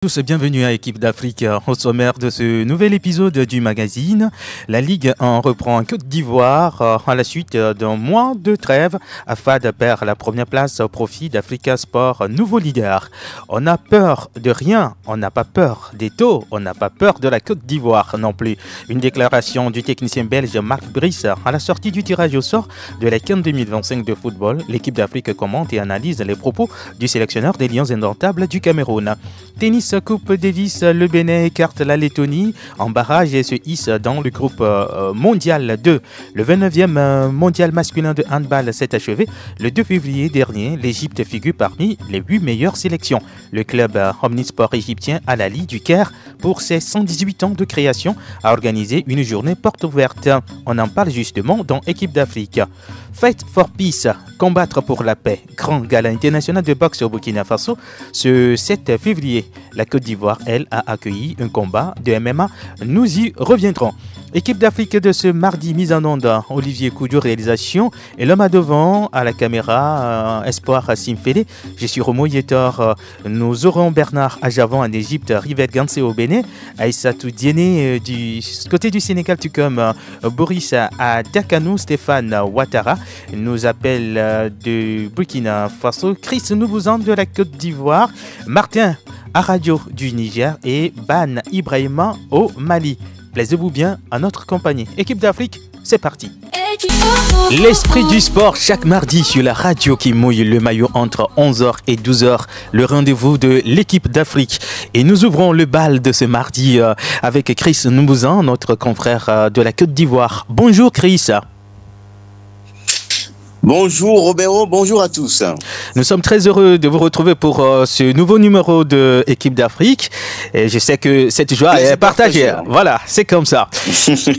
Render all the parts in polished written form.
Tous, bienvenue à Équipe d'Afrique. Au sommaire de ce nouvel épisode du magazine, la Ligue en reprend en Côte d'Ivoire à la suite d'un mois de trêve. AFAD perd la première place au profit d'Africa Sport, nouveau leader. On n'a peur de rien, on n'a pas peur des taux, on n'a pas peur de la Côte d'Ivoire non plus. Une déclaration du technicien belge Marc Brice à la sortie du tirage au sort de la CAN 2025 de football. L'équipe d'Afrique commente et analyse les propos du sélectionneur des Lions indomptables du Cameroun. Tennis Coupe Davis, le Bénin écarte la Lettonie en barrage et se hisse dans le groupe mondial 2. Le 29e mondial masculin de handball s'est achevé le 2 février dernier. L'Égypte figure parmi les 8 meilleures sélections. Le club omnisport égyptien Al Ahly du Caire, pour ses 118 ans de création, a organisé une journée porte ouverte. On en parle justement dans Équipe d'Afrique. Fight for Peace, combattre pour la paix. Grand gala international de boxe au Burkina Faso ce 7 février. La Côte d'Ivoire, elle, a accueilli un combat de MMA. Nous y reviendrons. Équipe d'Afrique de ce mardi, mise en onde, Olivier Koudio, réalisation, et l'homme à devant, à la caméra, Espoir Simfele. Je suis Romo Yetor. Nous aurons Bernard Ajavon en Égypte, Rivette Gansé au Bénin, Aïssatou Diéné du côté du Sénégal, tout comme Boris à Dakanou, Stéphane Ouattara nous appelle de Burkina Faso, Chris Noubouzan de la Côte d'Ivoire, Martin Aradio du Niger et Ban Ibrahima au Mali. Plaisez-vous bien à notre compagnie. Équipe d'Afrique, c'est parti. L'esprit du sport chaque mardi sur la radio qui mouille le maillot entre 11h et 12h. Le rendez-vous de l'équipe d'Afrique. Et nous ouvrons le bal de ce mardi avec Chris Noubouzan, notre confrère de la Côte d'Ivoire. Bonjour Chris. Bonjour Robert, bonjour à tous. Nous sommes très heureux de vous retrouver pour ce nouveau numéro de Équipe d'Afrique. Et je sais que cette joie est partagée. Voilà, c'est comme ça.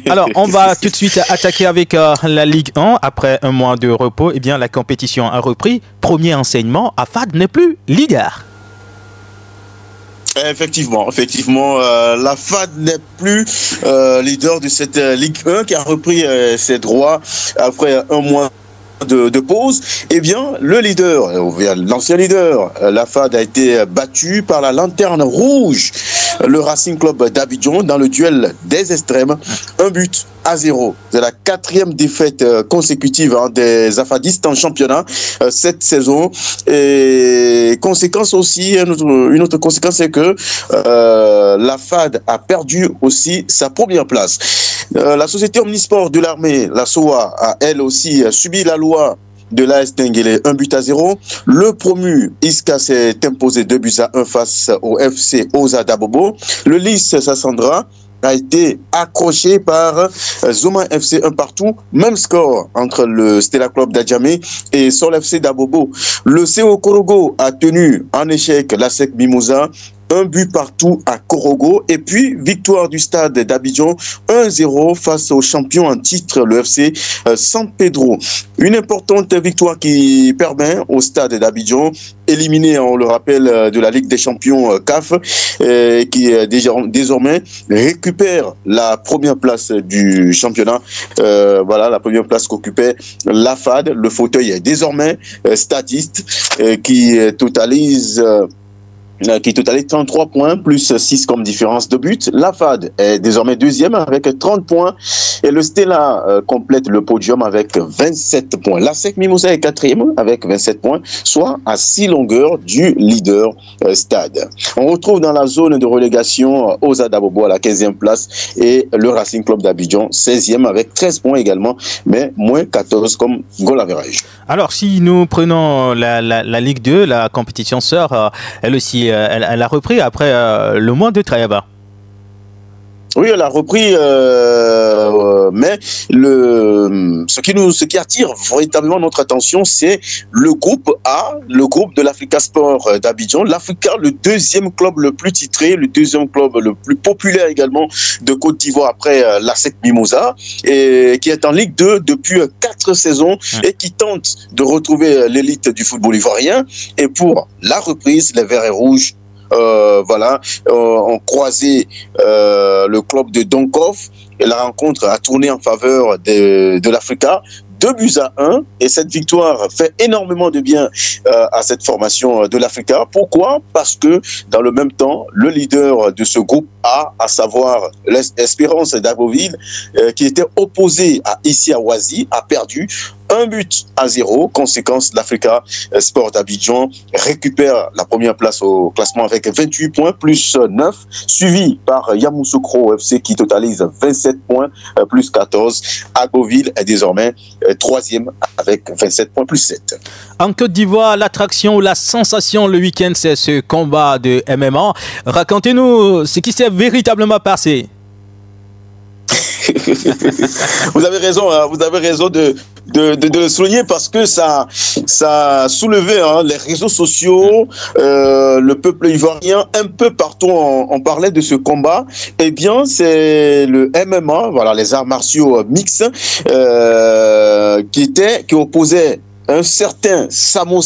Alors, on va tout de suite attaquer avec la Ligue 1. Après un mois de repos, eh bien, la compétition a repris. Premier enseignement, AFAD n'est plus leader. Effectivement, la FAD n'est plus leader de cette Ligue 1 qui a repris ses droits après un mois de pause. Eh bien, le leader, l'ancien leader, la FAD a été battu par la Lanterne Rouge, le Racing Club d'Abidjan, dans le duel des extrêmes. 1-0. C'est la 4e défaite consécutive des Afadistes en championnat cette saison. Et conséquence aussi, une autre conséquence, c'est que la FAD a perdu aussi sa première place. La société Omnisport de l'armée, la SOA, a elle aussi subi la loi de l'AS Tenguele, 1-0. Le promu Iska s'est imposé 2-1 face au FC Oza d'Abobo. Le Lys Sassandra a été accroché par Zoma FC 1 partout. Même score entre le Stella Club d'Adjamé et Sol FC d'Abobo. Le CO Korogo a tenu en échec la SEC Mimosa. 1 partout à Korogo. Et puis, victoire du stade d'Abidjan, 1-0 face au champion en titre, le FC San Pedro. Une importante victoire qui permet au stade d'Abidjan, éliminé, on le rappelle, de la Ligue des champions CAF, qui désormais récupère la première place du championnat. Voilà, la première place qu'occupait la FAD. Le fauteuil est désormais statiste, qui totalise 33 points, plus 6 comme différence de but. La FAD est désormais deuxième avec 30 points et le Stella complète le podium avec 27 points. La SEC Mimosa est quatrième avec 27 points, soit à 6 longueurs du leader stade. On retrouve dans la zone de relégation Oza d'Abobo à la 15e place et le Racing Club d'Abidjan 16e avec 13 points également, mais moins 14 comme goal average. Alors, si nous prenons la Ligue 2, la compétition sœur, elle aussi, elle a repris après le mois de trêve. Oui, elle a repris, mais ce qui attire véritablement notre attention, c'est le groupe A, le groupe de l'Africa Sport d'Abidjan. L'Africa, le deuxième club le plus titré, le deuxième club le plus populaire également de Côte d'Ivoire après la SEC Mimosa, et qui est en Ligue 2 depuis 4 saisons et qui tente de retrouver l'élite du football ivoirien. Et pour la reprise, les Verts et Rouges ont croisé le club de Donkov et la rencontre a tourné en faveur de l'Africa. 2-1. Et cette victoire fait énormément de bien à cette formation de l'Africa. Pourquoi? Parce que dans le même temps, le leader de ce groupe A, à savoir l'Espérance d'Abbeville, qui était opposé à Issi Awazi, a perdu 1-0. Conséquence, l'Africa Sport d'Abidjan récupère la première place au classement avec 28 points plus 9, suivi par Yamoussoukro FC qui totalise 27 points plus 14. Agboville est désormais troisième avec 27 points plus 7. En Côte d'Ivoire, l'attraction ou la sensation le week-end, c'est ce combat de MMA. Racontez-nous ce qui s'est véritablement passé. Vous avez raison de le souligner parce que ça a soulevé les réseaux sociaux, le peuple ivoirien, un peu partout on parlait de ce combat. Eh bien, c'est le MMA, voilà, les arts martiaux mixtes, qui opposait un certain Samo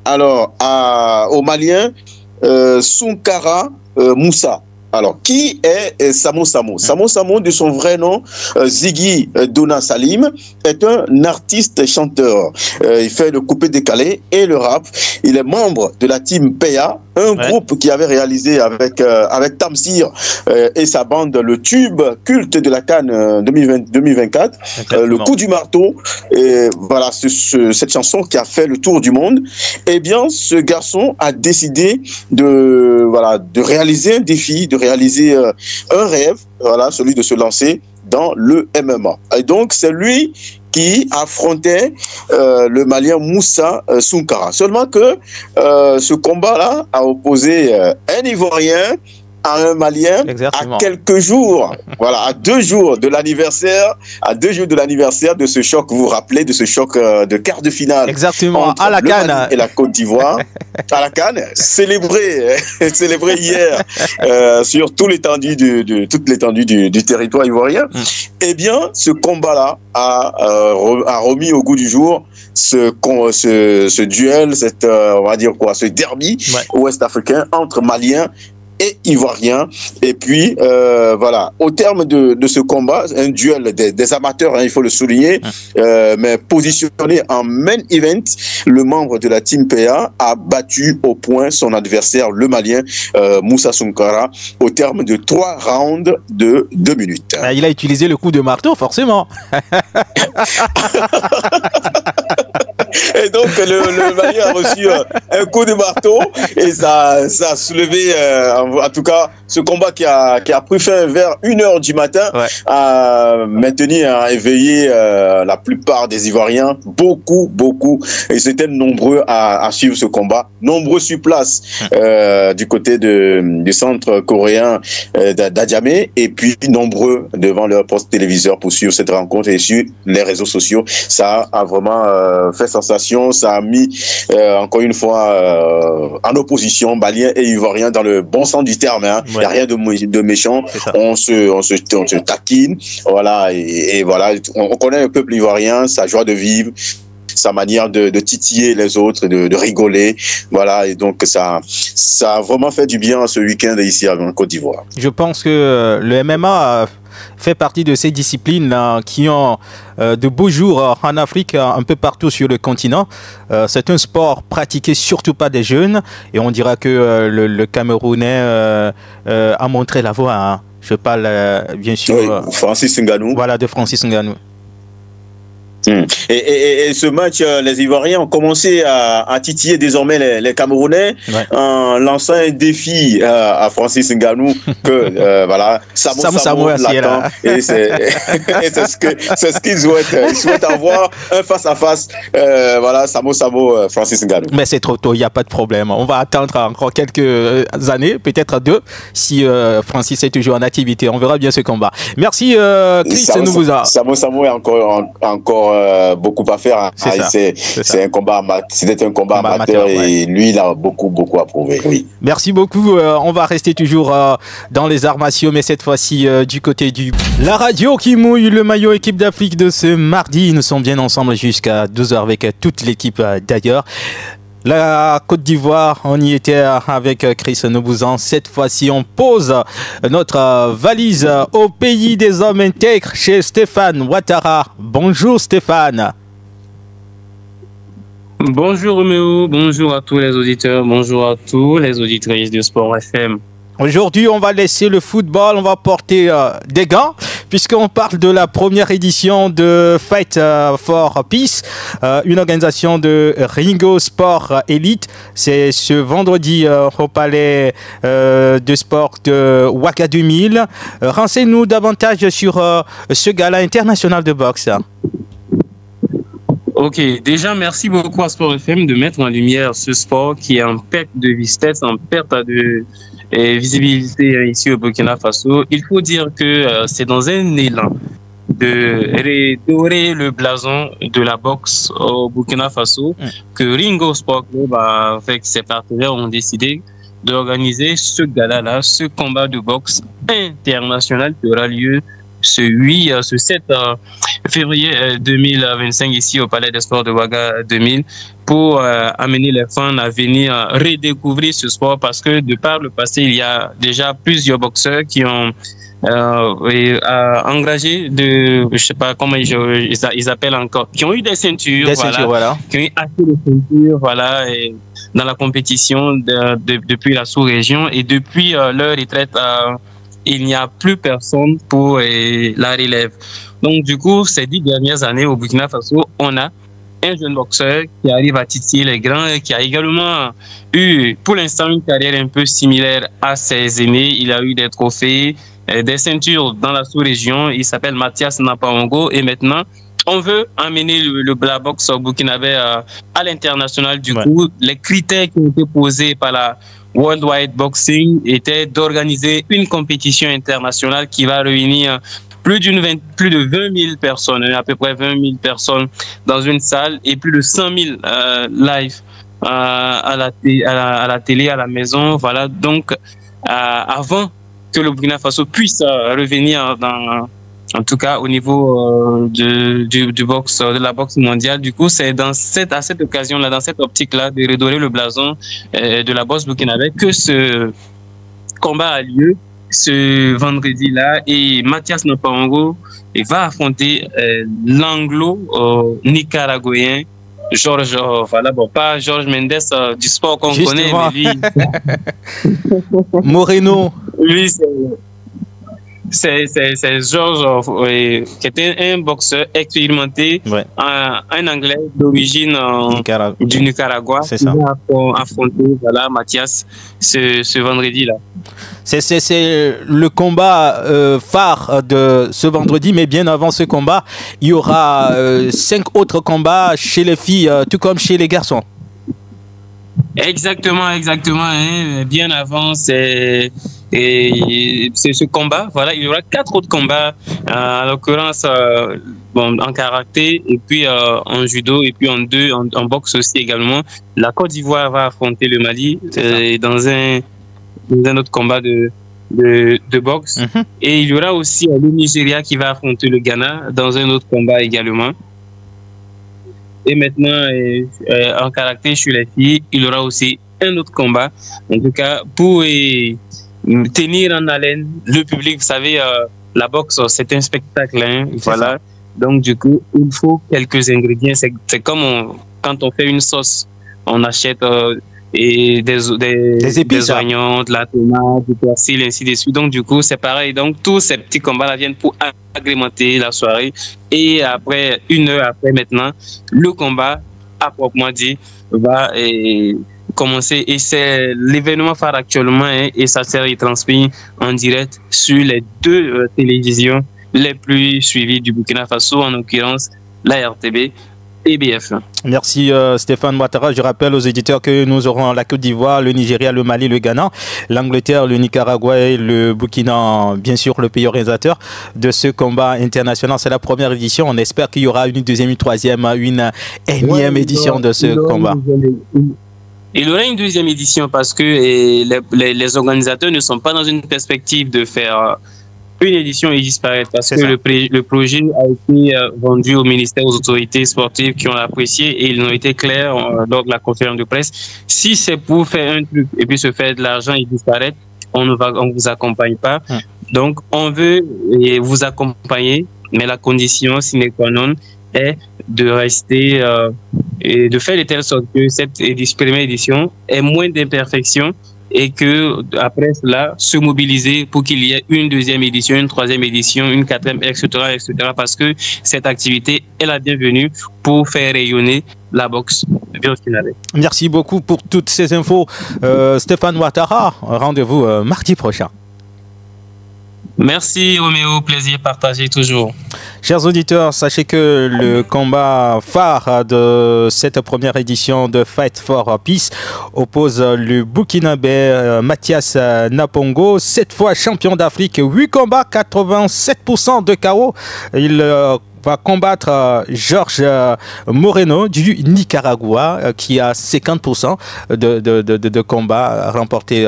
alors au Malien Sunkara Moussa. Alors, qui est Samo? Samo, de son vrai nom, Ziggy Dona Salim, est un artiste-chanteur. Il fait le coupé-décalé et le rap. Il est membre de la team PEA, un groupe qui avait réalisé avec Tamsir et sa bande le tube culte de la CAN 2024, le coup du marteau. Et voilà, cette chanson qui a fait le tour du monde. Eh bien, ce garçon a décidé de réaliser un défi, de réaliser un rêve, voilà, celui de se lancer dans le MMA. Et donc, c'est lui qui affrontait le Malien Moussa Sunkara. Seulement que ce combat-là a opposé un Ivoirien à un Malien. Exactement. À quelques jours, voilà, à 2 jours de l'anniversaire, de ce choc, vous vous rappelez de ce choc de quart de finale. Exactement, à la CAN et la Côte d'Ivoire, à la CAN, célébré hier sur toute l'étendue du territoire ivoirien. Eh bien, ce combat-là a remis au goût du jour ce duel, on va dire quoi, ce derby ouest-africain entre Maliens et Ivoiriens. Et puis, voilà, au terme de ce combat, un duel des amateurs, il faut le souligner, mais positionné en main event, le membre de la team PA a battu au point son adversaire, le Malien Moussa Sunkara, au terme de 3 rounds de 2 minutes. Il a utilisé le coup de marteau, forcément. Et donc, le Malien a reçu un coup de marteau et ça a soulevé, en tout cas, ce combat qui a pris fin vers 1h du matin, a maintenu, a éveillé la plupart des Ivoiriens, beaucoup, et c'était nombreux à suivre ce combat, nombreux sur place du côté du centre coréen d'Adjamé, et puis nombreux devant leur poste téléviseur pour suivre cette rencontre et sur les réseaux sociaux. Ça a vraiment fait sensation, ça a mis encore une fois en opposition Maliens et Ivoiriens dans le bon sens du terme. Il n'y a rien de méchant, on se taquine, voilà, et voilà, on connaît le peuple ivoirien, sa joie de vivre, sa manière de titiller les autres, de rigoler, voilà, et donc ça a vraiment fait du bien ce week-end ici en Côte d'Ivoire. Je pense que le MMA fait partie de ces disciplines qui ont de beaux jours en Afrique, un peu partout sur le continent. C'est un sport pratiqué surtout par des jeunes, et on dira que le Camerounais a montré la voie. Je parle bien sûr Francis Ngannou. Voilà, de Francis Ngannou. Et ce match, les Ivoiriens ont commencé à titiller désormais les Camerounais en lançant un défi à Francis Ngannou que voilà, Samo l'attend, et c'est ce qu'ils souhaitent. Ils souhaitent avoir un face à face, voilà, Samo Francis Ngannou. Mais c'est trop tôt, il n'y a pas de problème. On va attendre encore quelques années, peut-être 2, si Francis est toujours en activité. On verra bien ce combat. Merci Chris Nouza. Samo est encore beaucoup à faire. C'était un combat amateur et lui, il a beaucoup à prouver. Oui. Merci beaucoup. On va rester toujours dans les arts martiaux, mais cette fois-ci du côté la radio qui mouille le maillot équipe d'Afrique de ce mardi. Nous sommes bien ensemble jusqu'à 12h avec toute l'équipe d'ailleurs. La Côte d'Ivoire, on y était avec Chris Nobouzan. Cette fois-ci, on pose notre valise au pays des hommes intègres chez Stéphane Ouattara. Bonjour Stéphane. Bonjour Roméo, bonjour à tous les auditeurs, bonjour à tous les auditrices de Sport FM. Aujourd'hui, on va laisser le football, on va porter des gants, puisqu'on parle de la première édition de Fight for Peace, une organisation de Ringo Sport Elite. C'est ce vendredi au palais de sport de Ouaka 2000. Renseigne-nous davantage sur ce gala international de boxe. Ok, déjà merci beaucoup à Sport FM de mettre en lumière ce sport qui est en perte de vitesse, en perte de visibilité ici au Burkina Faso. Il faut dire que c'est dans un élan de redorer le blason de la boxe au Burkina Faso que Ringo Sport Club, avec ses partenaires, ont décidé d'organiser ce gala-là, ce combat de boxe international qui aura lieu ce 7 février 2025 ici au Palais des Sports de Ouaga 2000 pour amener les fans à venir redécouvrir ce sport parce que de par le passé, il y a déjà plusieurs boxeurs qui ont engagé je sais pas comment ils appellent encore, qui ont eu des ceintures, voilà. Qui ont eu assez de ceintures, voilà, et dans la compétition depuis la sous-région et depuis leur retraite il n'y a plus personne pour la relève. Donc, du coup, ces 10 dernières années au Burkina Faso, on a un jeune boxeur qui arrive à titiller les grands et qui a également eu, pour l'instant, une carrière un peu similaire à ses aînés. Il a eu des trophées, des ceintures dans la sous-région. Il s'appelle Mathias Napaongo et maintenant, on veut amener la boxe au burkinabé à l'international. Du coup, les critères qui ont été posés par la Worldwide Boxing était d'organiser une compétition internationale qui va réunir plus de 20 000 personnes, à peu près 20 000 personnes dans une salle et plus de 100 000 live à la télé, à la maison. Voilà, donc avant que le Burkina Faso puisse revenir en tout cas au niveau du boxe, de la boxe mondiale. Du coup, c'est à cette occasion-là, dans cette optique-là, de redorer le blason de la boxe burkinabé que ce combat a lieu ce vendredi-là. Et Mathias Napaongo va affronter l'anglo-nicaraguayen Georges, voilà, bon, pas Georges Mendes du sport qu'on connaît, mais lui... Moreno. Lui, c'est Georges qui était un boxeur expérimenté, un Anglais d'origine du Nicaragua. C'est ça. Qui va affronter Mathias ce vendredi-là. C'est le combat phare de ce vendredi, mais bien avant ce combat, il y aura 5 autres combats chez les filles, tout comme chez les garçons. Exactement, hein. Bien avant, c'est ce combat. Voilà, il y aura 4 autres combats, en l'occurrence en karaté et puis en judo et puis en boxe aussi également. La Côte d'Ivoire va affronter le Mali dans un autre combat de boxe. Et il y aura aussi le Nigeria qui va affronter le Ghana dans un autre combat également. Et maintenant, en karaté chez les filles, il y aura aussi un autre combat. En tout cas, pour tenir en haleine le public, vous savez, la boxe, c'est un spectacle. Hein, voilà. Donc, du coup, il faut quelques ingrédients. C'est comme quand on fait une sauce, on achète des épices, des oignons, de la tomate, du persil, ainsi de suite. Donc, du coup, c'est pareil. Donc, tous ces petits combats-là viennent pour agrémenter la soirée. Et après, 1 heure après maintenant, le combat, à proprement dit, va commencer. Et c'est l'événement phare actuellement, hein, et ça sera retransmis en direct sur les 2 télévisions les plus suivies du Burkina Faso, en l'occurrence la RTB et BF1. Merci Stéphane Ouattara. Je rappelle aux éditeurs que nous aurons la Côte d'Ivoire, le Nigeria, le Mali, le Ghana, l'Angleterre, le Nicaragua et le Burkina, bien sûr le pays organisateur de ce combat international. C'est la première édition. On espère qu'il y aura une deuxième, une troisième, une énième édition de ce combat. Il y aura une deuxième édition parce que les organisateurs ne sont pas dans une perspective de faire une édition et disparaître parce que le projet a été vendu au ministère, aux autorités sportives qui ont apprécié et ils ont été clairs lors de la conférence de presse. Si c'est pour faire un truc et puis se faire de l'argent et disparaître, on vous accompagne pas. Donc, on veut vous accompagner, mais la condition sine qua non est de rester et de faire de telle sorte que cette première édition ait moins d'imperfections et que après cela se mobiliser pour qu'il y ait une deuxième édition, une troisième édition, une quatrième, etc., parce que cette activité est la bienvenue pour faire rayonner la boxe burkinabé. Merci beaucoup pour toutes ces infos, Stéphane Ouattara. Rendez-vous mardi prochain. Merci Roméo, plaisir partagé toujours. Chers auditeurs, sachez que le combat phare de cette première édition de Fight for Peace oppose le Burkinabé Mathias Napongo, 7 fois champion d'Afrique, 8 combats, 87% de KO. Il va combattre Georges Moreno du Nicaragua qui a 50% de combats remportés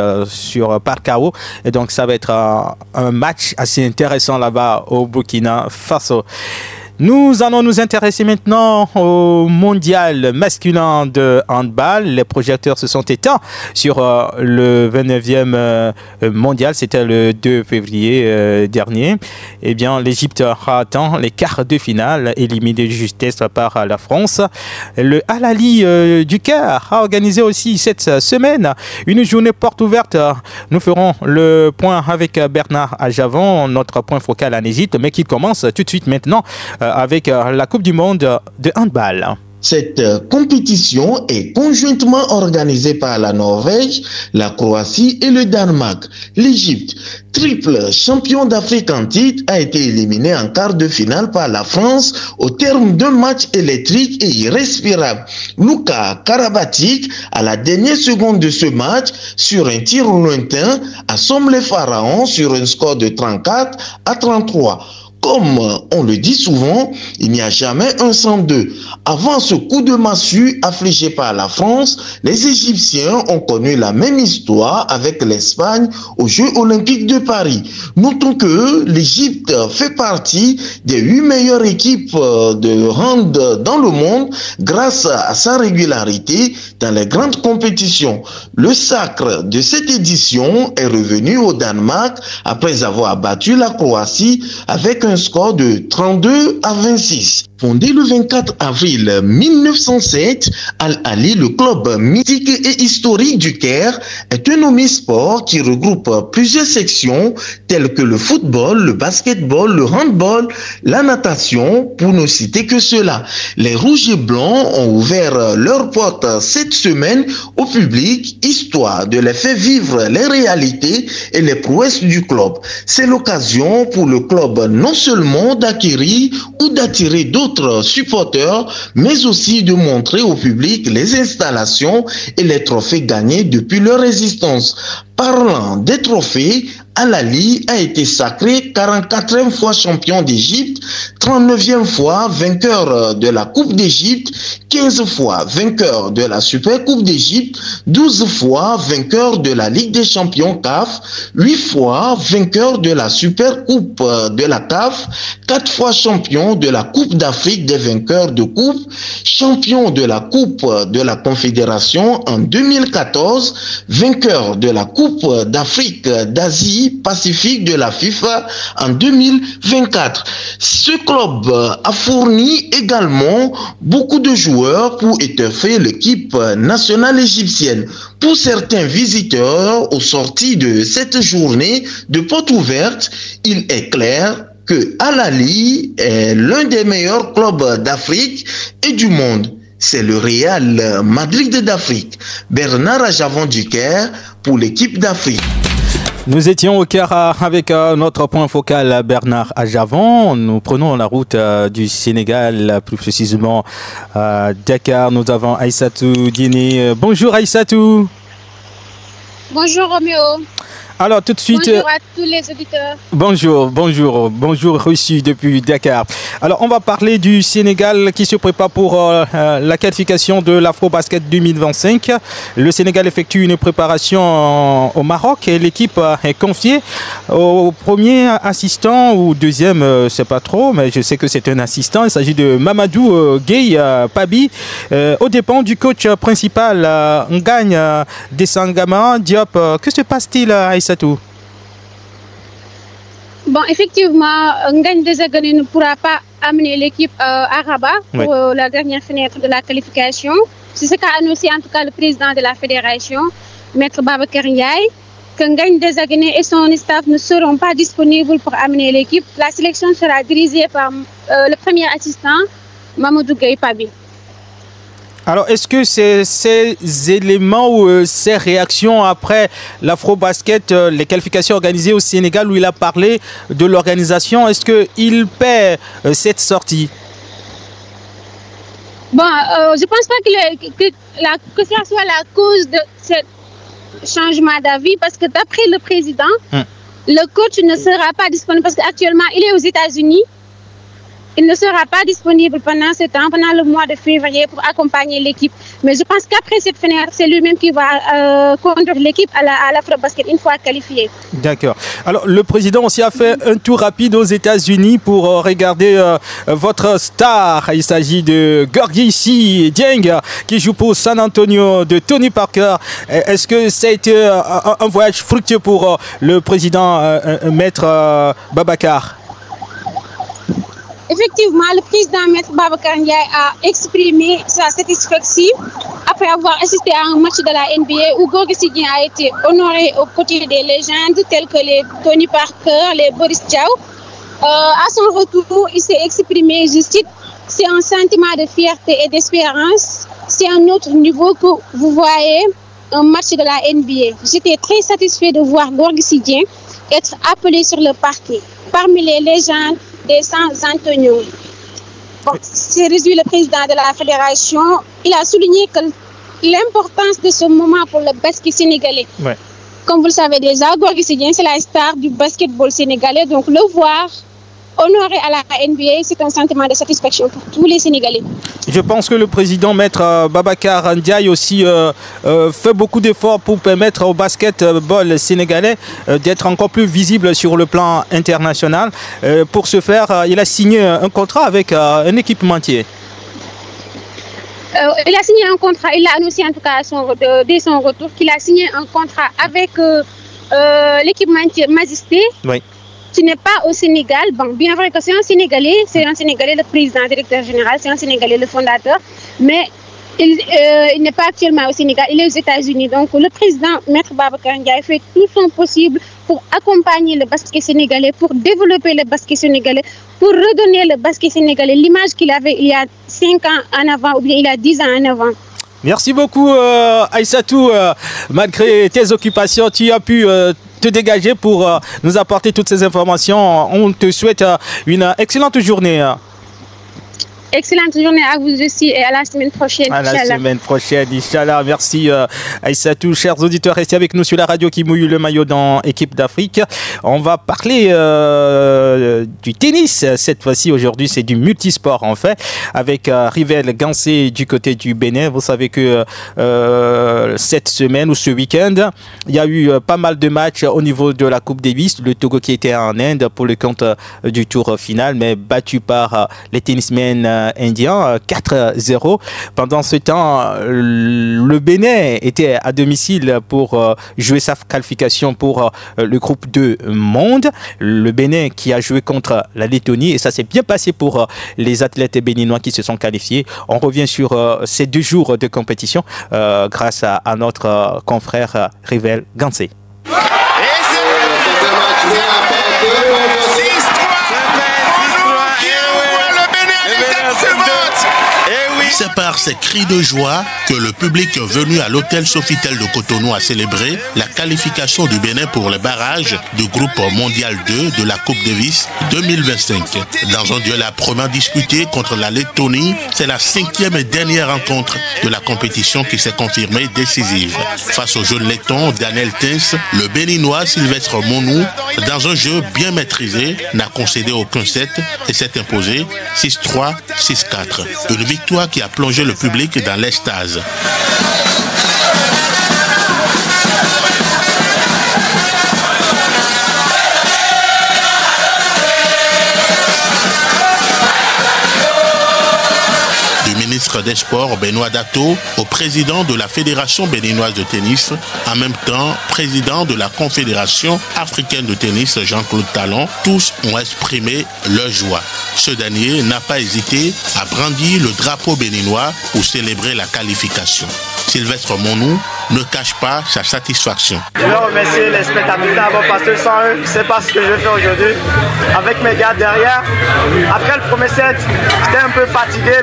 par KO. Et donc ça va être un match assez intéressant là-bas au Burkina Faso. Nous allons nous intéresser maintenant au mondial masculin de handball. Les projecteurs se sont éteints sur le 29e mondial. C'était le 2 février dernier. Eh bien, l'Égypte a atteint les quarts de finale, éliminé de justesse par la France. Le Al Ahly du Caire a organisé aussi cette semaine une journée porte ouverte. Nous ferons le point avec Bernard Ajavon, notre point focal en Égypte, mais qui commence tout de suite maintenant avec la Coupe du Monde de handball. Cette compétition est conjointement organisée par la Norvège, la Croatie et le Danemark. L'Égypte, triple champion d'Afrique en titre, a été éliminé en quart de finale par la France au terme d'un match électrique et irrespirable. Luka Karabatic, à la dernière seconde de ce match, sur un tir lointain, assomme les Pharaons sur un score de 34-33. Comme on le dit souvent, il n'y a jamais un sans deux. Avant ce coup de massue affligé par la France, les Égyptiens ont connu la même histoire avec l'Espagne aux Jeux Olympiques de Paris. Notons que l'Égypte fait partie des 8 meilleures équipes de hand dans le monde grâce à sa régularité dans les grandes compétitions. Le sacre de cette édition est revenu au Danemark après avoir battu la Croatie avec un score de 32-26. Fondé le 24 avril 1907, Al Ahly, le club mythique et historique du Caire, est un omnisport qui regroupe plusieurs sections telles que le football, le basketball, le handball, la natation, pour ne citer que cela. Les Rouges et Blancs ont ouvert leurs portes cette semaine au public, histoire de les faire vivre les réalités et les prouesses du club. C'est l'occasion pour le club non seulement d'acquérir ou d'attirer d'autres supporters, mais aussi de montrer au public les installations et les trophées gagnés depuis leur existence. Parlant des trophées, Al Ahly a été sacré 44e fois champion d'Égypte, 39e fois vainqueur de la Coupe d'Égypte, 15 fois vainqueur de la Super Coupe d'Égypte, 12 fois vainqueur de la Ligue des Champions CAF, 8 fois vainqueur de la Super Coupe de la CAF, 4 fois champion de la Coupe d'Afrique des vainqueurs de coupe, champion de la Coupe de la Confédération en 2014, vainqueur de la Coupe d'Afrique d'Asie Pacifique de la FIFA en 2024. Ce club a fourni également beaucoup de joueurs pour étoffer l'équipe nationale égyptienne. Pour certains visiteurs, au sorti de cette journée de porte ouverte, il est clair que Al Ahly est l'un des meilleurs clubs d'Afrique et du monde. C'est le Real Madrid d'Afrique. Bernard Ajavon du Caire pour l'équipe d'Afrique. Nous étions au Caire avec notre point focal Bernard Ajavon. Nous prenons la route du Sénégal, plus précisément à Dakar. Nous avons Aïssatou Diéné. Bonjour Aïssatou. Bonjour Roméo. Alors tout de suite. Bonjour à tous les auditeurs. Bonjour reçu depuis Dakar. Alors on va parler du Sénégal qui se prépare pour la qualification de l'Afrobasket 2025. Le Sénégal effectue une préparation au Maroc et l'équipe est confiée au premier assistant ou deuxième, je sais pas trop, mais je sais que c'est un assistant. Il s'agit de Mamadou Gueye Pabi, aux dépens du coach principal Ngagne Desangama Diop. Que se passe-t-il à Aïssatou? Bon, effectivement, Ngagne Desangama ne pourra pas amener l'équipe à Rabat pour la dernière fenêtre de la qualification. C'est ce qu'a annoncé en tout cas le président de la fédération, Maître Babacar Ndiaye, que Ngagne Desangama et son staff ne seront pas disponibles pour amener l'équipe. La sélection sera dirigée par le premier assistant, Mamadou Gueye Pabi. Alors, est-ce que ces éléments ou ces réactions après l'Afrobasket, les qualifications organisées au Sénégal où il a parlé de l'organisation, est-ce qu'il paie cette sortie? Bon, je ne pense pas que ça soit la cause de ce changement d'avis parce que d'après le président, le coach ne sera pas disponible parce qu'actuellement, il est aux États-Unis. Il ne sera pas disponible pendant ce temps, pendant le mois de février pour accompagner l'équipe. Mais je pense qu'après cette fenêtre, c'est lui-même qui va conduire l'équipe à l'Afrobasket une fois qualifiée. D'accord. Alors, le président aussi a fait un tour rapide aux États-Unis pour regarder votre star. Il s'agit de Gorgui Dieng qui joue pour San Antonio de Tony Parker. Est-ce que ça a été un voyage fructueux pour le président Maître Babacar? Effectivement, le président Maître Babacar Ndiaye a exprimé sa satisfaction après avoir assisté à un match de la NBA où Gorgui Dieng a été honoré aux côtés des légendes telles que les Tony Parker, les Boris Diaw. À son retour, il s'est exprimé, je cite, « C'est un sentiment de fierté et d'espérance. C'est un autre niveau que vous voyez un match de la NBA. J'étais très satisfait de voir Gorgui Dieng être appelé sur le parquet parmi les légendes des San Antonio. » Bon, c'est réduit le président de la fédération. Il a souligné que l'importance de ce moment pour le basket sénégalais. Ouais. Comme vous le savez déjà, Gorgui Dieng, c'est la star du basketball sénégalais. Donc le voir honoré à la NBA, c'est un sentiment de satisfaction pour tous les Sénégalais. Je pense que le président Maître Babacar Ndiaye aussi fait beaucoup d'efforts pour permettre au basketball sénégalais d'être encore plus visible sur le plan international. Pour ce faire, il a signé un contrat avec un équipementier. Il a signé un contrat, il a annoncé en tout cas dès son retour qu'il a signé un contrat avec l'équipementier Majesté. Oui. Qui n'est pas au Sénégal. Bon, bien vrai que c'est un Sénégalais, le président, directeur général, c'est un Sénégalais, le fondateur, mais il n'est pas actuellement au Sénégal, il est aux États-Unis. Donc le président Maître Babacar Ndiaye fait tout son possible pour accompagner le basket sénégalais, pour développer le basket sénégalais, pour redonner le basket sénégalais l'image qu'il avait il y a 5 ans en avant ou bien il y a 10 ans en avant. Merci beaucoup Aïssatou. Malgré tes occupations, tu as pu te dégager pour nous apporter toutes ces informations. On te souhaite une excellente journée. Excellente journée à vous aussi et à la semaine prochaine. À la semaine prochaine, Inch'Allah. Merci Aïssatou. Chers auditeurs, restez avec nous sur la radio qui mouille le maillot dans Équipe d'Afrique. On va parler du tennis. Cette fois-ci, aujourd'hui, c'est du multisport en fait, avec Rivel Gansé du côté du Bénin. Vous savez que cette semaine ou ce week-end, il y a eu pas mal de matchs au niveau de la Coupe Davis. Le Togo qui était en Inde pour le compte du tour final, mais battu par les tennismen indien 4-0. Pendant ce temps, le Bénin était à domicile pour jouer sa qualification pour le groupe 2 monde. Le Bénin qui a joué contre la Lettonie et ça s'est bien passé pour les athlètes béninois qui se sont qualifiés. On revient sur ces 2 jours de compétition grâce à notre confrère Rivel Gansé. Ça part par ces cris de joie que le public venu à l'hôtel Sofitel de Cotonou a célébré la qualification du Bénin pour les barrages du groupe mondial 2 de la Coupe Davis 2025. Dans un duel à proprement disputé contre la Lettonie, c'est la 5e et dernière rencontre de la compétition qui s'est confirmée décisive. Face au jeune letton Daniel Tins, le Béninois Sylvestre Monou, dans un jeu bien maîtrisé, n'a concédé aucun set et s'est imposé 6-3, 6-4. Une victoire qui a plongé le public dans l'extase. Ministre des Sports Benoît Dato au président de la Fédération béninoise de tennis, en même temps président de la Confédération africaine de tennis Jean-Claude Talon, tous ont exprimé leur joie. Ce dernier n'a pas hésité à brandir le drapeau béninois pour célébrer la qualification. Sylvestre Monou ne cache pas sa satisfaction. Je veux remercier les spectateurs d'abord parce que sans eux, je ne sais pas ce que je vais faire aujourd'hui. Avec mes gars derrière, après le premier set, j'étais un peu fatigué,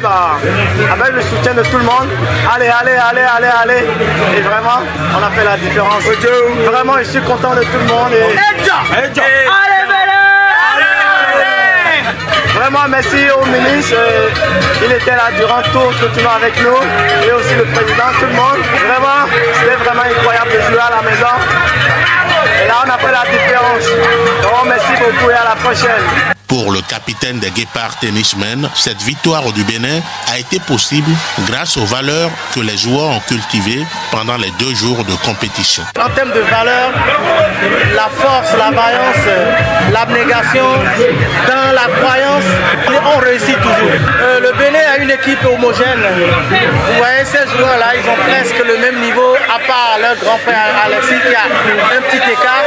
avec le soutien de tout le monde. Allez. Et vraiment, on a fait la différence. Vraiment, je suis content de tout le monde. Vraiment, merci au ministre. Il était là durant tout le tournoi avec nous. Et aussi le président, tout le monde. Vraiment, c'était vraiment incroyable de jouer à la maison. Et là, on a fait la différence. Donc, merci beaucoup et à la prochaine. Pour le capitaine des Guépards Tennismen, cette victoire du Bénin a été possible grâce aux valeurs que les joueurs ont cultivées pendant les 2 jours de compétition. En termes de valeurs, la force, la vaillance, l'abnégation, dans la croyance, on réussit toujours. Le Bénin a une équipe homogène. Vous voyez, ces joueurs-là, ils ont presque le même niveau, à part leur grand frère Alexis qui a un petit écart.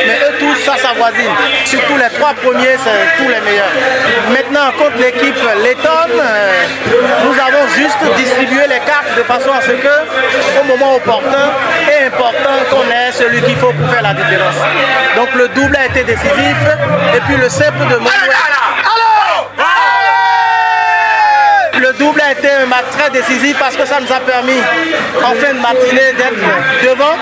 Mais eux tous, ça s'avoisine. Surtout les 3 premiers, c'est tous les meilleurs. Maintenant, contre l'équipe lettonne, nous avons juste distribué les cartes de façon à ce que, au moment opportun et important, qu'on ait celui qu'il faut pour faire la différence. Donc le double a été décisif et puis le simple de Le double a été un match très décisif parce que ça nous a permis en fin de matinée d'être devant.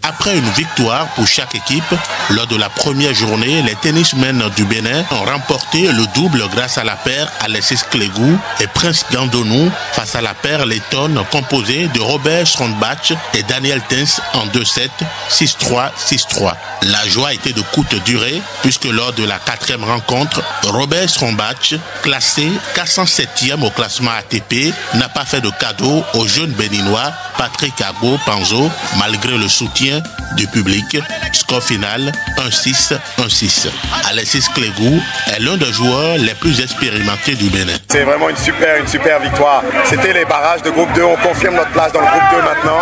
Après une victoire pour chaque équipe, lors de la première journée, les tennismen du Bénin ont remporté le double grâce à la paire Alexis Clegou et Prince Gandonou face à la paire lettonne composée de Robert Strondbach et Daniel Tins en 2-7, 6-3, 6-3. La joie était de courte durée puisque lors de la 4e rencontre, Robert Strondbach, classé 407e au classement ATP, n'a pas fait de cadeau au jeune béninois Patrick Agbo Panzo malgré le soutien du public. Score final 1-6, 1-6. Alexis Clegou est l'un des joueurs les plus expérimentés du Bénin. C'est vraiment une super victoire. C'était les barrages de groupe 2. On confirme notre place dans le groupe 2 maintenant.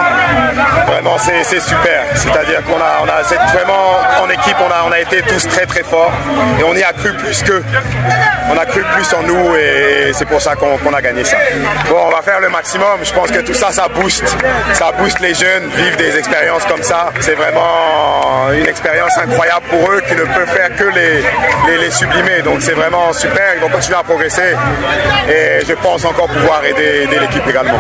Vraiment, c'est super. C'est-à-dire qu'on a vraiment en équipe, on a été tous très forts et on y a cru plus qu'eux. On a cru plus en nous et c'est pour ça qu'on a gagné ça. Bon, on va faire le maximum. Je pense que tout ça, ça booste les jeunes, vivre des expériences comme ça. C'est vraiment une expérience incroyable pour eux qui ne peut faire que les sublimer. Donc c'est vraiment super. Ils vont continuer à progresser et je pense encore pouvoir aider l'équipe également.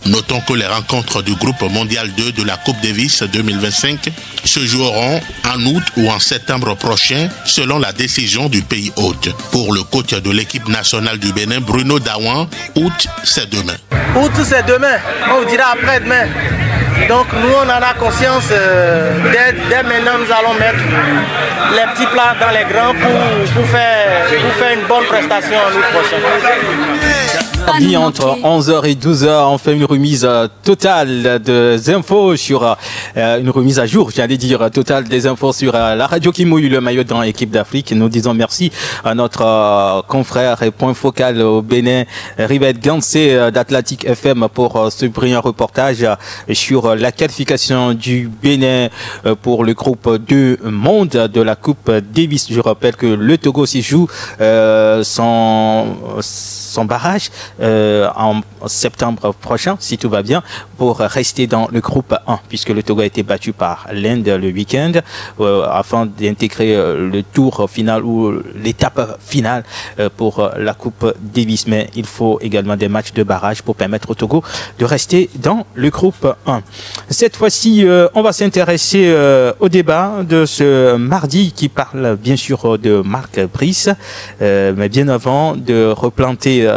Notons que les rencontres du groupe mondial 2 de la Coupe Davis 2025 se joueront en août ou en septembre prochain selon la décision du pays hôte. Pour le coach de l'équipe nationale du Bénin, Bruno Dawan, août c'est demain. Août c'est demain, on vous dira après-demain. Donc nous on en a conscience, dès maintenant nous allons mettre les petits plats dans les grands pour faire une bonne prestation en août prochain. Entre 11h et 12h, on fait une remise totale des infos sur une remise à jour, j'allais dire totale des infos sur la radio qui mouille le maillot dans l'équipe d'Afrique. Nous disons merci à notre confrère et point focal au Bénin, Rivette Gansé d'Atlantique FM pour ce brillant reportage sur la qualification du Bénin pour le groupe 2 monde de la Coupe Davis. Je rappelle que le Togo s'y joue son barrage en septembre prochain, si tout va bien, pour rester dans le groupe 1, puisque le Togo a été battu par l'Inde le week-end, afin d'intégrer le tour final ou l'étape finale pour la Coupe Davis. Mais il faut également des matchs de barrage pour permettre au Togo de rester dans le groupe 1. Cette fois-ci, on va s'intéresser au débat de ce mardi qui parle bien sûr de Marc Brice. Mais bien avant de replanter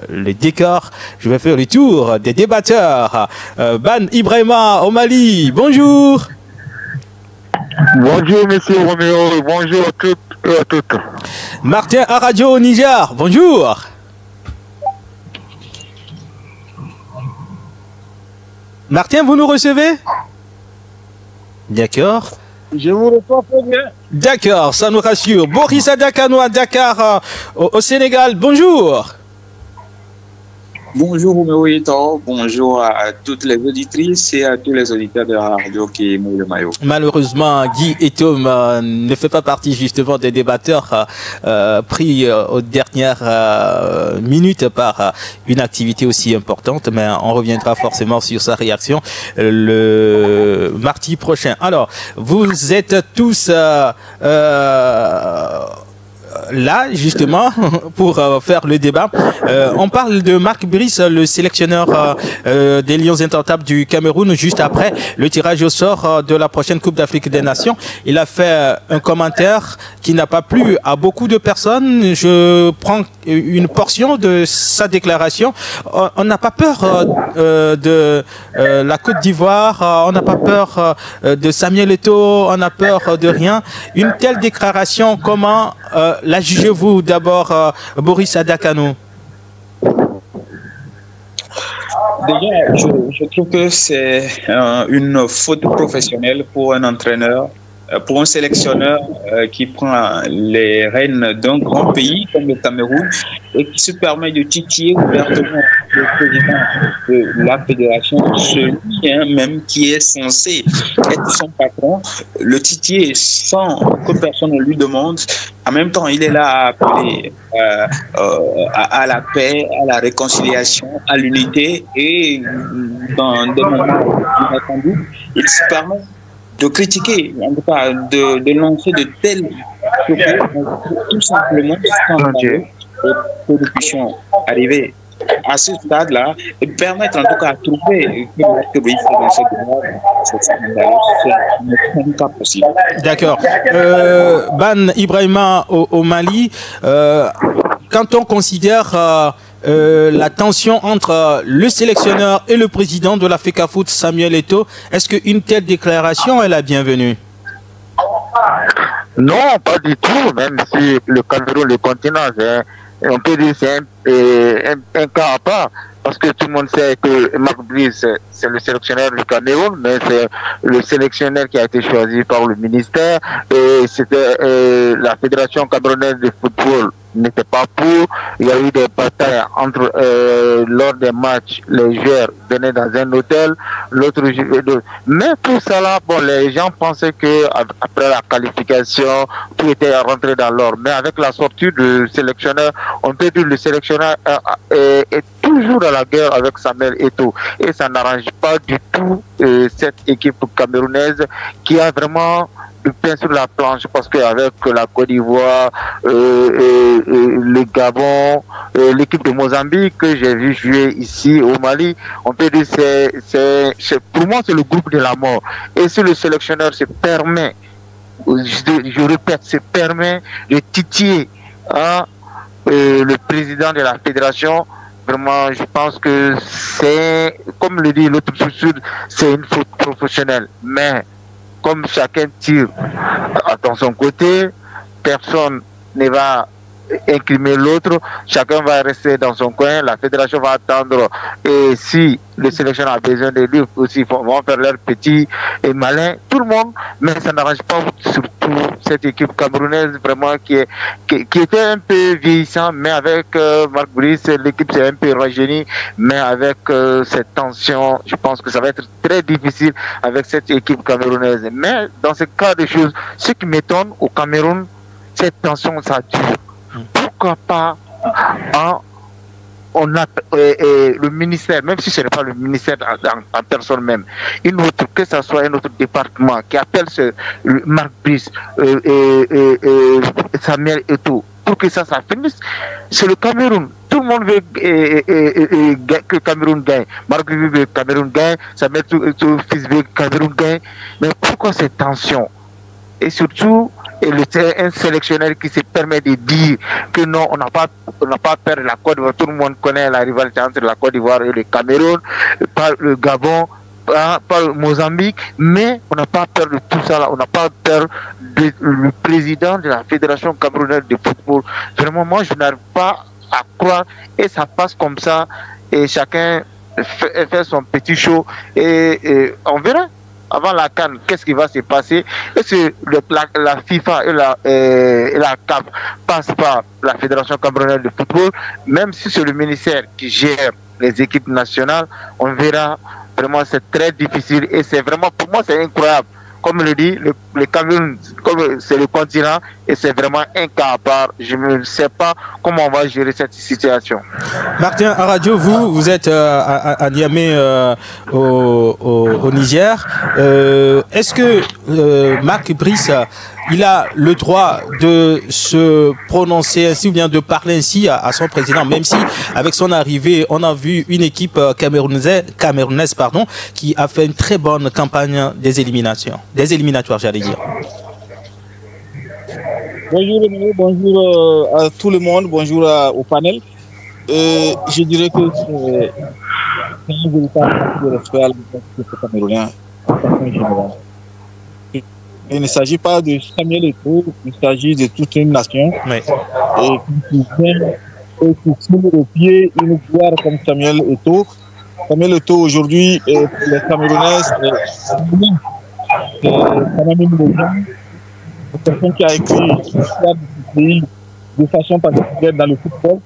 le décor, je vais faire le tour des débatteurs. Ban Ibrahima au Mali, bonjour. Bonjour monsieur Roméo, bonjour à toutes et à toutes. Martin Aradio au Niger, bonjour. Martin, vous nous recevez? D'accord. Je vous reçois très bien. D'accord, ça nous rassure. Boris Adakano à Dakar, au Sénégal, bonjour. Bonjour Roméo Eto, bonjour à toutes les auditrices et à tous les auditeurs de la radio qui mouillent le maillot. Malheureusement, Guy Etom ne fait pas partie justement des débatteurs pris aux dernières minutes par une activité aussi importante, mais on reviendra forcément sur sa réaction le mardi prochain. Alors, vous êtes tous là justement pour faire le débat. On parle de Marc Brice, le sélectionneur des Lions Indomptables du Cameroun, juste après le tirage au sort de la prochaine Coupe d'Afrique des Nations. Il a fait un commentaire qui n'a pas plu à beaucoup de personnes. Je prends une portion de sa déclaration. On n'a pas peur de la Côte d'Ivoire, on n'a pas peur de Samuel Eto'o, on n'a peur de rien. Une telle déclaration, comment la jugez-vous d'abord, Boris Adakano? Déjà, je trouve que c'est une faute professionnelle pour un entraîneur, pour un sélectionneur qui prend les rênes d'un grand pays comme le Cameroun et qui se permet de titiller ouvertement le président de la fédération, celui même qui est censé être son patron, le titiller sans que personne ne lui demande. En même temps, il est là à appeler à la paix, à la réconciliation, à l'unité, et dans des moments inattendus, il se permet de critiquer, en tout cas de lancer de tels propos, tout simplement scandaleux, pour que nous puissions arriver à ce stade-là et permettre en tout cas à trouver que Marc Brice dans ce n'est pas possible. D'accord. Ban Ibrahima au Mali, quand on considère la tension entre le sélectionneur et le président de la FECAFOOT, Samuel Eto'o, est-ce qu'une telle déclaration est la bienvenue? Non, pas du tout, même si le Cameroun, le continent, on peut dire que c'est un cas à part, parce que tout le monde sait que Marc Brice, c'est le sélectionneur du Cameroun, mais c'est le sélectionneur qui a été choisi par le ministère, et c'était la Fédération camerounaise de football n'était pas pour. Il y a eu des batailles entre lors des matchs, les joueurs venaient dans un hôtel, l'autre mais tout ça là, bon, les gens pensaient que après la qualification, tout était rentré dans l'ordre. Mais avec la sortie du sélectionneur, on peut dire que le sélectionneur est toujours dans la guerre avec Samuel Eto'o, et ça n'arrange pas du tout cette équipe camerounaise qui a vraiment le pain sur la planche, parce qu'avec la Côte d'Ivoire, le Gabon, l'équipe de Mozambique que j'ai vu jouer ici au Mali, on peut dire pour moi c'est le groupe de la mort. Et si le sélectionneur se permet, je répète, se permet de titiller le président de la fédération, vraiment je pense que c'est, comme le dit l'autre sud, c'est une faute professionnelle. Mais comme chacun tire dans son côté, personne ne va incrimer l'autre, chacun va rester dans son coin, la fédération va attendre, et si le sélectionneur a besoin de lui aussi, ils vont faire leur petit et malin, tout le monde, mais ça n'arrange pas surtout cette équipe camerounaise vraiment qui était un peu vieillissant, mais avec Marc Brice, l'équipe s'est un peu rajeunie, mais avec cette tension, je pense que ça va être très difficile avec cette équipe camerounaise. Mais dans ce cas de choses, ce qui m'étonne au Cameroun, cette tension, ça dure. Pourquoi pas on a le ministère, même si ce n'est pas le ministère en personne même, une autre, que ce soit un autre département qui appelle Marc Brice, Samuel Eto'o, pour que ça finisse, c'est le Cameroun. Tout le monde veut que le Cameroun gagne. Marc veut que le Cameroun gagne, Samuel Eto'o fils veut que le Cameroun gagne. Mais pourquoi cette tension? Et surtout, un sélectionneur qui se permet de dire que non, on n'a pas peur de la Côte d'Ivoire. Tout le monde connaît la rivalité entre la Côte d'Ivoire et le Cameroun, pas le Gabon, pas le Mozambique, mais on n'a pas peur de tout ça là. On n'a pas peur du président de la Fédération camerounaise de football. Vraiment, moi, je n'arrive pas à croire, et ça passe comme ça, et chacun fait son petit show, et on verra. Avant la CAN, qu'est-ce qui va se passer? Est-ce que la FIFA et la CAF passent par la Fédération camerounaise de football? Même si c'est le ministère qui gère les équipes nationales, on verra. Vraiment, c'est très difficile, et c'est vraiment, pour moi, c'est incroyable. Comme le dit, le Cameroun, c'est le continent, et c'est vraiment un cas à part. Je ne sais pas comment on va gérer cette situation. Martin Aradio, vous êtes à Niamey, au Niger. Est-ce que Marc Brice, il a le droit de se prononcer ainsi, ou bien de parler ainsi à son président, même si avec son arrivée, on a vu une équipe camerounaise, qui a fait une très bonne campagne des éliminatoires, j'allais dire. Bonjour Emmanuel, bonjour à tout le monde, bonjour au panel. Je dirais que c'est un véritable respect à l'égard camerounais en façon générale. Il ne s'agit pas de Samuel Eto'o, il s'agit de toute une nation. Oui. Et qui vient et qui tire au pied une gloire comme Samuel Eto'o. Samuel Eto'o aujourd'hui, pour les Camerounais, c'est quand même une légende. C'est quelqu'un qui a écrit l'histoire du pays de façon particulière dans le football.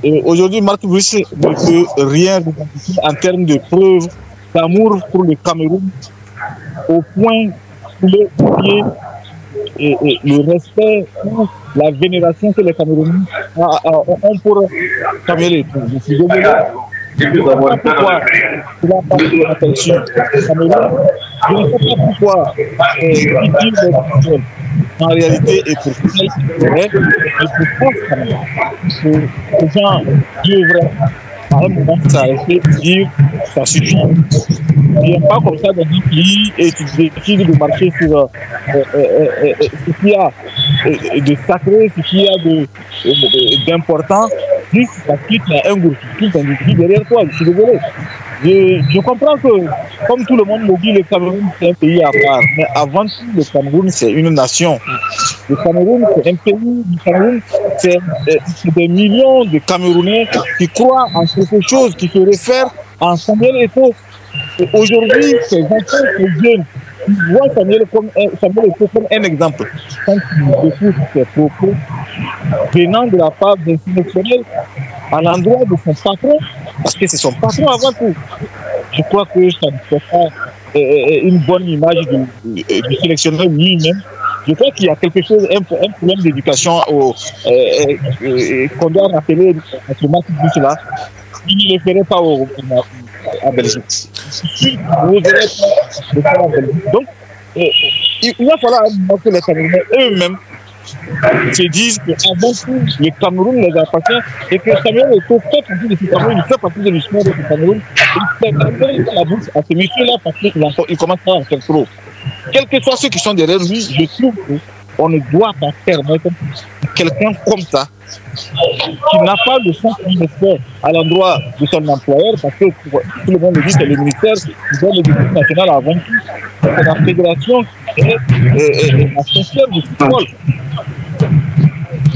Et aujourd'hui, Marc Brice ne peut rien revendiquer en termes de preuves d'amour pour le Cameroun, au point de et le respect ou la vénération que les Camerounais ont pour Samuel Eto'o. Je suis désolé. Je ne sais pas pourquoi il a passé l'aperçu Cameroun. Je ne sais pas pourquoi il dit les en réalité et pour quel intérêt, et pour que les gens devraient à un moment s'arrêter et dire ça suffit. Il n'y a pas comme ça dans un pays et tu décides de marcher sur ce qu'il y a de sacré, ce qu'il y a d'important, juste parce qu'il y a un groupe qui derrière toi. Je suis désolé. Je comprends que, comme tout le monde me dit, le Cameroun c'est un pays à part. Mais avant tout, le Cameroun c'est une nation. Le Cameroun c'est un pays. Le Cameroun c'est des millions de Camerounais qui croient en quelque chose, qui se réfèrent en Samuel Eto'o. Aujourd'hui, ces enfants, ces jeunes, ils voient Samuel Eto'o comme un exemple. Quand ils écoutent ses propos venant de la part d'un sélectionneur à l'endroit de son patron, parce que c'est son patron avant tout. Je crois que ça ne fait pas une bonne image du sélectionneur lui-même. Je crois qu'il y a quelque chose, un problème d'éducation qu'on doit rappeler à ce match de cela. Il ne le ferait pas à Belgique. Il ne le ferait pas à Belgique. Donc, il va falloir que les Camerounais eux-mêmes se disent qu'avant tout, le Cameroun les appartient et que Samuel Eto'o fait partie de ce Cameroun, il fait partie de l'histoire de ce Cameroun. Il fait la bouche à ces messieurs-là parce qu'ils commencent à en faire trop. Quels que soient ceux qui sont derrière lui, je trouve qu'on ne doit pas permettre quelqu'un comme ça, qui n'a pas de sens du respect à l'endroit de son employeur, parce que tout le monde le dit, c'est le ministère qui donne l'éducation nationale avant tout. C'est la fédération et la société du football.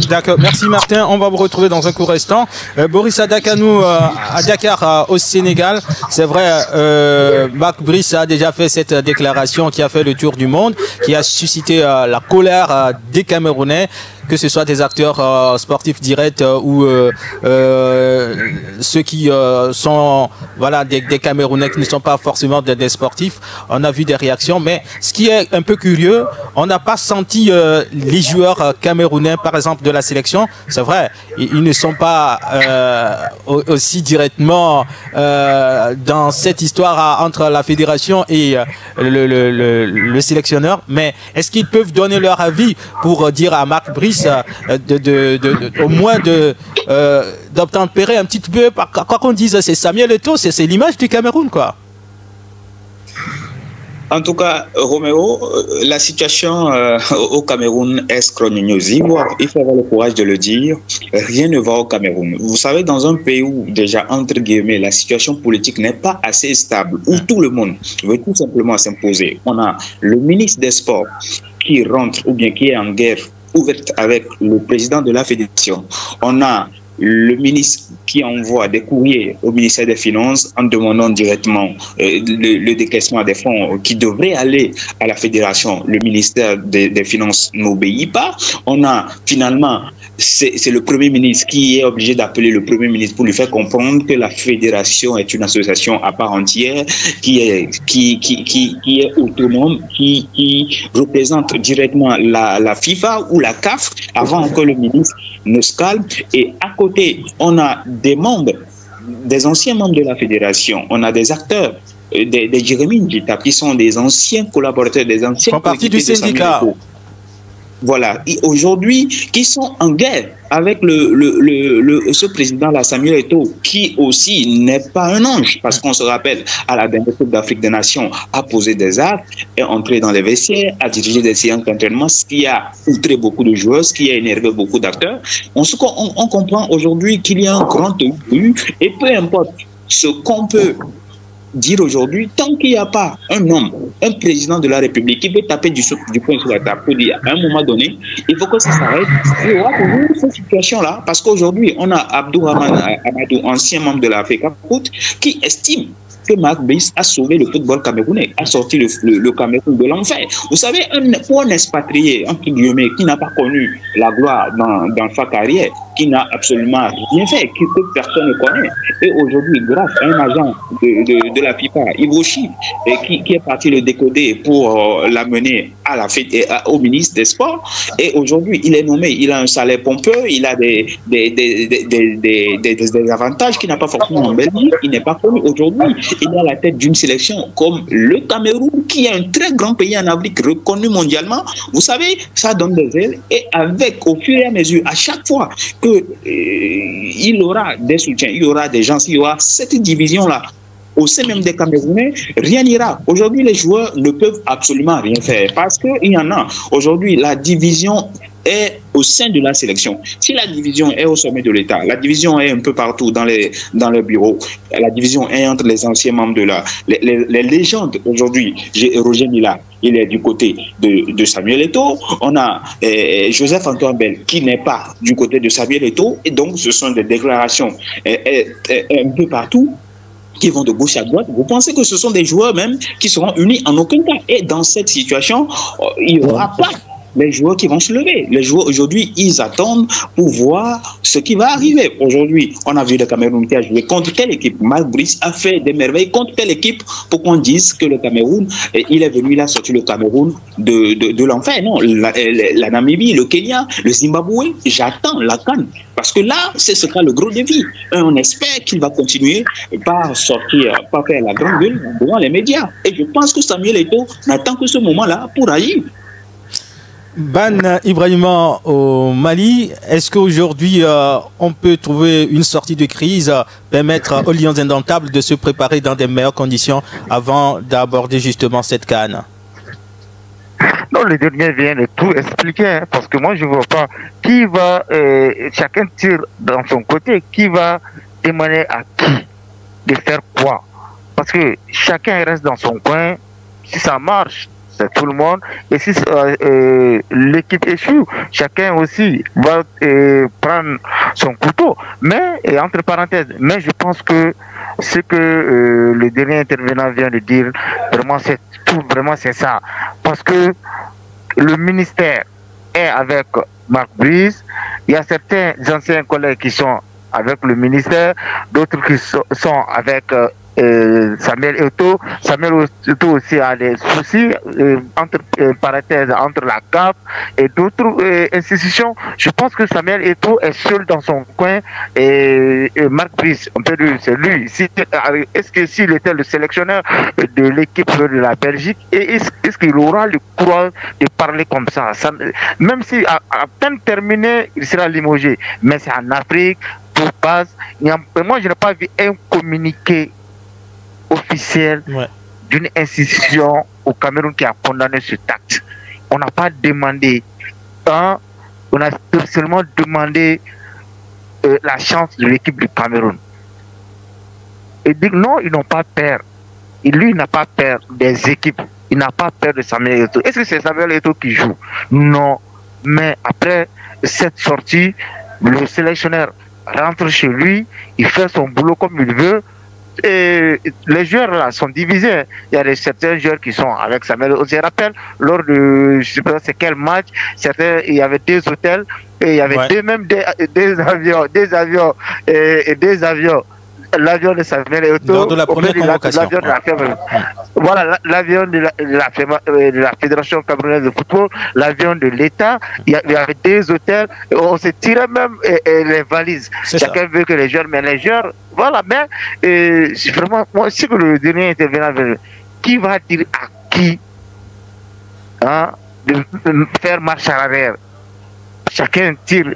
D'accord, merci Martin. On va vous retrouver dans un court instant. Boris Adakanou à Dakar au Sénégal. C'est vrai, Marc Brice a déjà fait cette déclaration qui a fait le tour du monde, qui a suscité la colère des Camerounais, que ce soit des acteurs sportifs directs ou ceux qui sont des Camerounais qui ne sont pas forcément des sportifs. On a vu des réactions, mais ce qui est un peu curieux, on n'a pas senti les joueurs camerounais, par exemple de la sélection, c'est vrai, ils ne sont pas aussi directement dans cette histoire entre la fédération et le sélectionneur, mais est-ce qu'ils peuvent donner leur avis pour dire à Marc Brice au moins d'obtempérer un petit peu, quoi qu'on dise, c'est Samuel Eto'o, c'est l'image du Cameroun, quoi. En tout cas, Roméo, la situation au Cameroun est scrogneuse. Il faut avoir le courage de le dire. Rien ne va au Cameroun. Vous savez, dans un pays où, déjà, entre guillemets, la situation politique n'est pas assez stable, où tout le monde veut tout simplement s'imposer. On a le ministre des Sports qui rentre ou bien qui est en guerre ouverte avec le président de la fédération. On a le ministre qui envoie des courriers au ministère des Finances en demandant directement le décaissement des fonds qui devraient aller à la fédération. Le ministère des Finances n'obéit pas. On a finalement, c'est le Premier ministre qui est obligé d'appeler le Premier ministre pour lui faire comprendre que la fédération est une association à part entière, qui est autonome, qui représente directement la FIFA ou la CAF avant que le ministre ne se calme. Et à côté, on a des membres, des anciens membres de la fédération, on a des acteurs, des Jérémy Njita, qui sont des anciens collaborateurs, des anciens... Font partie du syndicat. Voilà, aujourd'hui, qui sont en guerre avec ce président-là, Samuel Eto'o, qui aussi n'est pas un ange, parce qu'on se rappelle, à la dernière Coupe d'Afrique des Nations, a posé des actes, est entré dans les vestiaires, a dirigé des séances d'entraînement, ce qui a outré beaucoup de joueurs, ce qui a énervé beaucoup d'acteurs. On comprend aujourd'hui qu'il y a un grand éboulement, et peu importe ce qu'on peut dire aujourd'hui, tant qu'il n'y a pas un homme, un président de la République qui veut taper du poing sur la table pour dire à un moment donné, il faut que ça s'arrête. Il y aura toujours cette situation-là, parce qu'aujourd'hui, on a Abdourahmane Amadou, ancien membre de la FECAFOOT, qui estime que Marc Brice a sauvé le football camerounais, a sorti le Cameroun de l'enfer. Vous savez, pour un expatrié, entre guillemets, qui n'a pas connu la gloire dans sa carrière, qui n'a absolument rien fait, que personne ne connaît, et aujourd'hui, grâce à un agent de la FIFA, Ivoshi, qui est parti le décoder pour l'amener au ministre des Sports, et aujourd'hui, il est nommé, il a un salaire pompeux, il a des avantages qu'il n'a pas forcément en Belgique, il n'est pas connu aujourd'hui. Il est à la tête d'une sélection comme le Cameroun, qui est un très grand pays en Afrique reconnu mondialement. Vous savez, ça donne des ailes. Et avec, au fur et à mesure, à chaque fois qu'il aura des soutiens, il y aura des gens, il y aura cette division-là, au sein même des Camerounais, rien n'ira. Aujourd'hui, les joueurs ne peuvent absolument rien faire parce qu'il y en a. Aujourd'hui, la division est au sein de la sélection. Si la division est au sommet de l'État, la division est un peu partout dans les bureaux, la division est entre les anciens membres de les légendes. Aujourd'hui, Roger Mila, il est du côté de Samuel Eto'o. On a Joseph-Antoine Bell qui n'est pas du côté de Samuel Eto'o. Et donc, ce sont des déclarations un peu partout qui vont de gauche à droite. Vous pensez que ce sont des joueurs même qui seront unis en aucun cas. Et dans cette situation, il n'y aura pas les joueurs qui vont se lever. Les joueurs aujourd'hui, ils attendent pour voir ce qui va arriver. Aujourd'hui, on a vu le Cameroun qui a joué contre telle équipe. Marc Brice a fait des merveilles contre telle équipe pour qu'on dise que le Cameroun, il est venu, il a sorti le Cameroun de l'enfer. Non, la Namibie, le Kenya, le Zimbabwe, j'attends la CAN. Parce que là, ce sera le gros défi. On espère qu'il va continuer par sortir, par faire la grande gueule devant les médias. Et je pense que Samuel Eto'o n'attend que ce moment-là pour agir. Ban Ibrahima au Mali, est-ce qu'aujourd'hui on peut trouver une sortie de crise, permettre aux Lions indomptables de se préparer dans des meilleures conditions avant d'aborder justement cette CAN? Non, le dernier vient de tout expliquer, parce que moi je ne vois pas qui va, chacun tire dans son côté, qui va demander à qui de faire quoi. Parce que chacun reste dans son coin, si ça marche, c'est tout le monde. Et si l'équipe échoue, chacun aussi va prendre son couteau. Mais, et entre parenthèses, mais je pense que ce que le dernier intervenant vient de dire, vraiment c'est tout, vraiment c'est ça. Parce que le ministère est avec Marc Brice, il y a certains anciens collègues qui sont avec le ministère, d'autres qui sont avec Samuel Eto'o aussi a des soucis, entre parenthèses, entre la CAF et d'autres institutions. Je pense que Samuel Eto'o est seul dans son coin et Marc Brice, on peut dire c'est lui. Est-ce que s'il était le sélectionneur de l'équipe de la Belgique, est-ce qu'il aura le courage de parler comme ça, même si à peine terminé, il sera limogé. Mais c'est en Afrique, pour base. Moi, je n'ai pas vu un communiqué officiel d'une institution au Cameroun qui a condamné ce acte. On n'a pas demandé, on a seulement demandé la chance de l'équipe du Cameroun. Et dit non, ils n'ont pas peur. Et lui, il n'a pas peur des équipes. Il n'a pas peur de Samuel Eto'o. Est-ce que c'est Samuel Eto'o qui joue? Non. Mais après cette sortie, le sélectionneur rentre chez lui, il fait son boulot comme il veut. Et les joueurs là sont divisés. Il y a certains joueurs qui sont avec Samuel. On se rappelle lors de, je sais pas c'est quel match, il y avait des hôtels et il y avait des avions. L'avion de Samuel Eto'o, lors de la première convocation. Voilà, l'avion de la Fédération camerounaise de football, l'avion de l'État, il y avait des hôtels, on se tirait même les valises. Chacun veut que les joueurs, mais les joueurs, voilà, mais vraiment, moi, si que le dernier intervenant, qui va dire à qui de faire marche arrière? Chacun tire.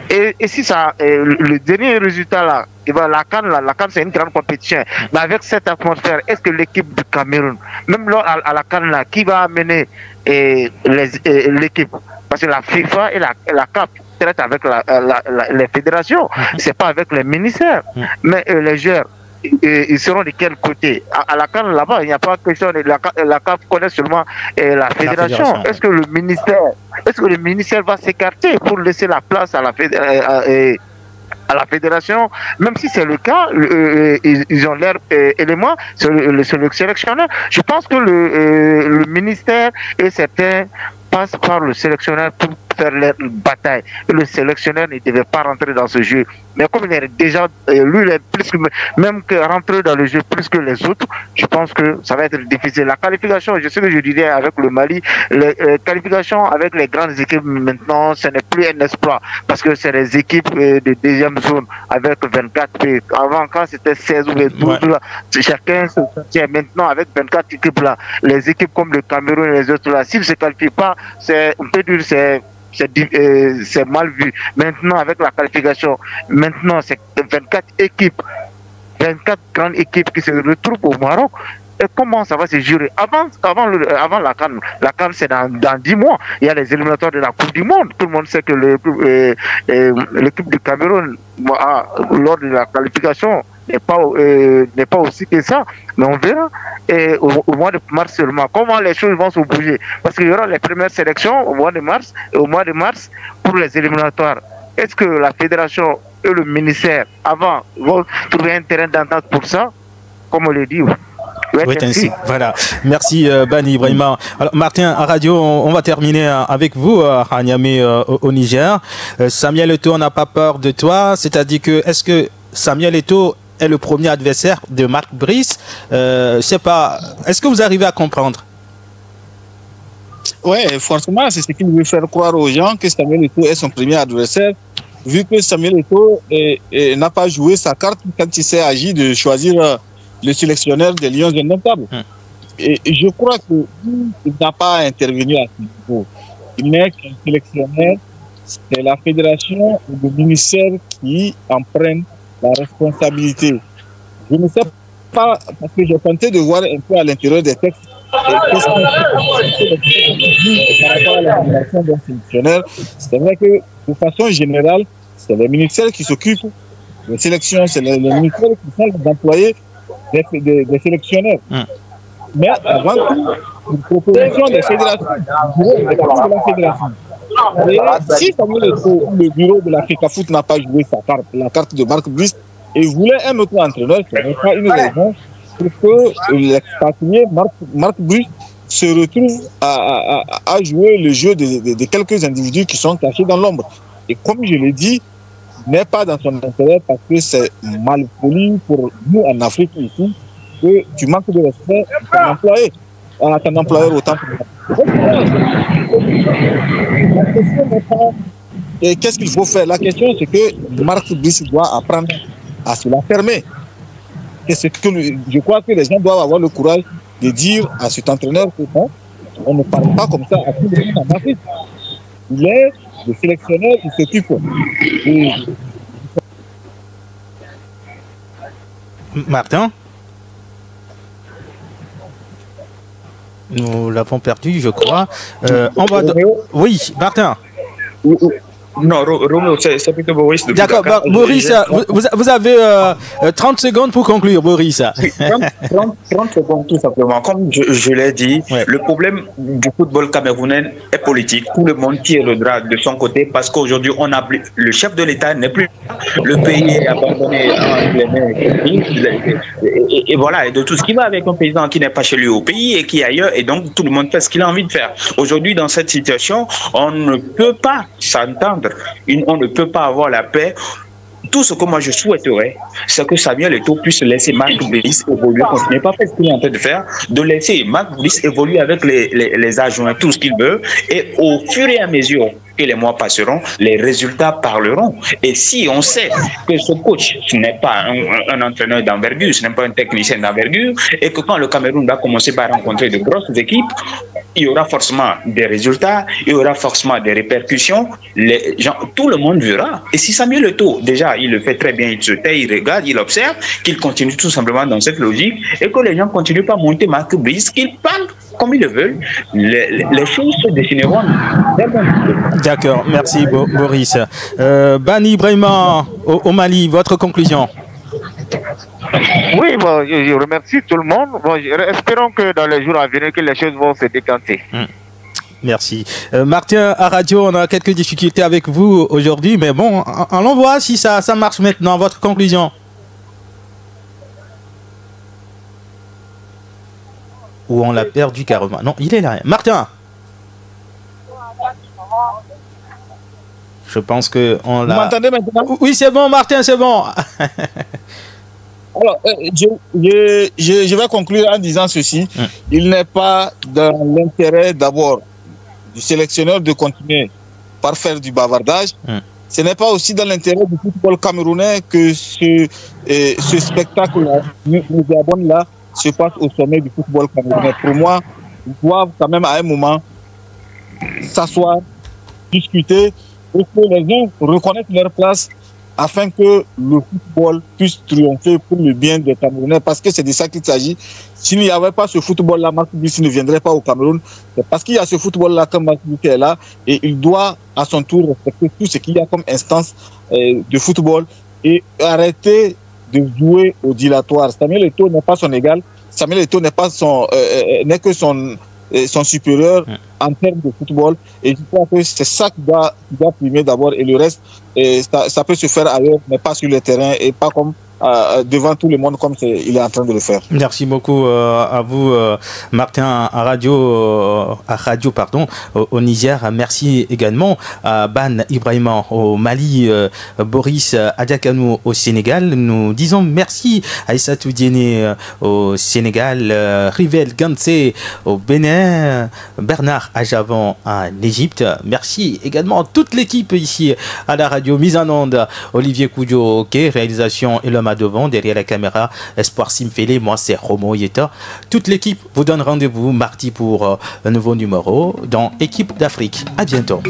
Et si ça, le dernier résultat là, la CAN c'est une grande compétition. Mais avec cette atmosphère, est-ce que l'équipe du Cameroun, même lors à la CAN là, qui va amener l'équipe? Parce que la FIFA et la CAF traitent avec les fédérations, c'est pas avec les ministères. Mais les joueurs, ils seront de quel côté? À la CAN là-bas, il n'y a pas de question. La CAF connaît seulement la fédération. Est-ce que le ministère va s'écarter pour laisser la place à la fédération? Même si c'est le cas, ils ont l'air élément sur le sélectionneur. Je pense que le ministère et certains passent par le sélectionneur pour faire leur bataille. Et le sélectionneur ne devait pas rentrer dans ce jeu. Mais comme il est déjà, lui, il est plus que, même que rentrer dans le jeu plus que les autres, je pense que ça va être difficile. La qualification, je sais que je dirais avec le Mali, la qualification avec les grandes équipes maintenant, ce n'est plus un exploit. Parce que c'est des équipes de deuxième zone avec 24 pays. Avant, quand c'était 16 ou 12, là, chacun se tient. Maintenant, avec 24 équipes là, les équipes comme le Cameroun et les autres là, s'ils ne se qualifient pas, on peut dire c'est mal vu. Maintenant, avec la qualification, maintenant, c'est 24 équipes, 24 grandes équipes qui se retrouvent au Maroc. Et comment ça va se jurer? Avant la CAN c'est dans 10 mois. Il y a les éliminatoires de la Coupe du Monde. Tout le monde sait que l'équipe du Cameroun, lors de la qualification, n'est pas aussi que ça. Mais on verra au mois de mars seulement comment les choses vont se bouger. Parce qu'il y aura les premières sélections au mois de mars et au mois de mars pour les éliminatoires. Est-ce que la fédération et le ministère, avant, vont trouver un terrain d'entente pour ça? Comme on le dit. Oui, ainsi. Voilà. Merci, Bani Ibrahima. Alors, Martin, à radio, on va terminer avec vous, à Niamey, au Niger. Samuel Eto'o n'a pas peur de toi. C'est-à-dire que, est-ce que Samuel Eto'o est le premier adversaire de Marc Brice? Je sais pas. Est-ce que vous arrivez à comprendre? Oui, forcément, c'est ce qu'il veut faire croire aux gens que Samuel Eto'o est son premier adversaire, vu que Samuel Eto'o n'a pas joué sa carte quand il s'est agi de choisir le sélectionneur des Lions indomptables. Et je crois qu'il n'a pas intervenu à ce niveau. Il n'est qu'un sélectionneur, c'est la fédération ou le ministère qui en prennent la responsabilité. Je ne sais pas, parce que j'ai tenté de voir un peu à l'intérieur des textes, qu'est-ce qu'on fait par rapport à la nomination d'un sélectionneur. C'est vrai que, de façon générale, c'est les ministères qui s'occupent des sélections, c'est les ministères qui sont les employés des sélectionneurs. Mais avant tout, une proposition des fédérations, du bureau de la fédération. Et si Samuel Eto'o, le bureau de la FECAFOOT n'a pas joué sa carte, la carte de Marc Brice, et voulait un autre entraîneur, ce n'est pas une raison pour que l'expatrié Marc Brice se retrouve à jouer le jeu de quelques individus qui sont cachés dans l'ombre. Et comme je l'ai dit, n'est pas dans son intérêt parce que c'est mal poli pour nous en Afrique ici que tu manques de respect à ton employeur autant que la question n'est pas qu'est-ce qu'il faut faire. La question, c'est que Marc Brice doit apprendre à se la fermer. Et je crois que les gens doivent avoir le courage de dire à cet entraîneur que non, on ne parle pas comme ça à tout le monde en Afrique. Il est le sélectionneur, il s'occupe. Martin, nous l'avons perdu, je crois. Oui, Martin. Non, Roméo, c'est plutôt Boris. D'accord, Boris, vous avez 30 secondes pour conclure, Boris. 30 secondes, tout simplement. Comme je l'ai dit, le problème du football camerounais est politique. Tout le monde tire le drap de son côté parce qu'aujourd'hui, le chef de l'État n'est plus là. Le pays est abandonné en les mains. Et voilà, et de tout ce qui va avec un président qui n'est pas chez lui au pays et qui est ailleurs. Et donc, tout le monde fait ce qu'il a envie de faire. Aujourd'hui, dans cette situation, on ne peut pas s'entendre. On ne peut pas avoir la paix. Tout ce que moi je souhaiterais, c'est que Samuel Eto'o puisse laisser Marc Brice évoluer, continuer, pas faire ce qu'il est en train de faire, de laisser Marc Brice évoluer avec les adjoints, tout ce qu'il veut, et au fur et à mesure que les mois passeront, les résultats parleront. Et si on sait que ce coach, ce n'est pas un entraîneur d'envergure, ce n'est pas un technicien d'envergure, et que quand le Cameroun va commencer par rencontrer de grosses équipes, il y aura forcément des résultats, il y aura forcément des répercussions, tout le monde verra. Et si Samuel Eto'o, déjà, il le fait très bien, il se tait, il regarde, il observe, qu'il continue tout simplement dans cette logique, et que les gens continuent pas à monter Marc Brice, qu'ils parlent comme ils le veulent, les choses se dessineront. D'accord, merci Boris. Ban Ibrahima au Mali, votre conclusion? Oui, bon, je remercie tout le monde. Bon, espérons que dans les jours à venir, que les choses vont se décanter. Merci. Martin, à radio, on a quelques difficultés avec vous aujourd'hui, mais bon, allons voir si ça marche maintenant. Votre conclusion? Ou on l'a perdu carrément? Non, il est là. Martin! Je pense qu'on l'a... Vous m'entendez maintenant? Oui, c'est bon, Martin, c'est bon. Alors, je vais conclure en disant ceci. Il n'est pas dans l'intérêt d'abord du sélectionneur de continuer par faire du bavardage. Ce n'est pas aussi dans l'intérêt du football camerounais que ce spectacle-là, là, se passe au sommet du football camerounais. Pour moi, ils doivent quand même à un moment s'asseoir, discuter, pour que les gens reconnaissent leur place afin que le football puisse triompher pour le bien des Camerounais, parce que c'est de ça qu'il s'agit. S'il n'y avait pas ce football-là, Marc Brice ne viendrait pas au Cameroun. C'est parce qu'il y a ce football-là que Marc Brice est là, et il doit à son tour respecter tout ce qu'il y a comme instance de football et arrêter de jouer au dilatoire. Samuel Eto'o n'est pas son égal. Samuel Eto'o n'est pas n'est que son supérieur en termes de football, et je crois que c'est ça qui doit primer d'abord, et le reste ça peut se faire ailleurs, mais pas sur le terrain et pas comme devant tout le monde comme il est en train de le faire. Merci beaucoup à vous, Martin, à radio au Niger. Merci également à Ban Ibrahima au Mali, Boris Adiakanou au Sénégal. Nous disons merci à Aïssatou Diéné au Sénégal, Rivel Gantse au Bénin, Bernard Ajavan en Égypte. Merci également à toute l'équipe ici à la radio, mise en onde, Olivier Koudjo, réalisation et le devant, derrière la caméra, Espoir Simfele, moi c'est Romo Yeta. Toute l'équipe vous donne rendez-vous mardi pour un nouveau numéro dans Équipe d'Afrique. À bientôt.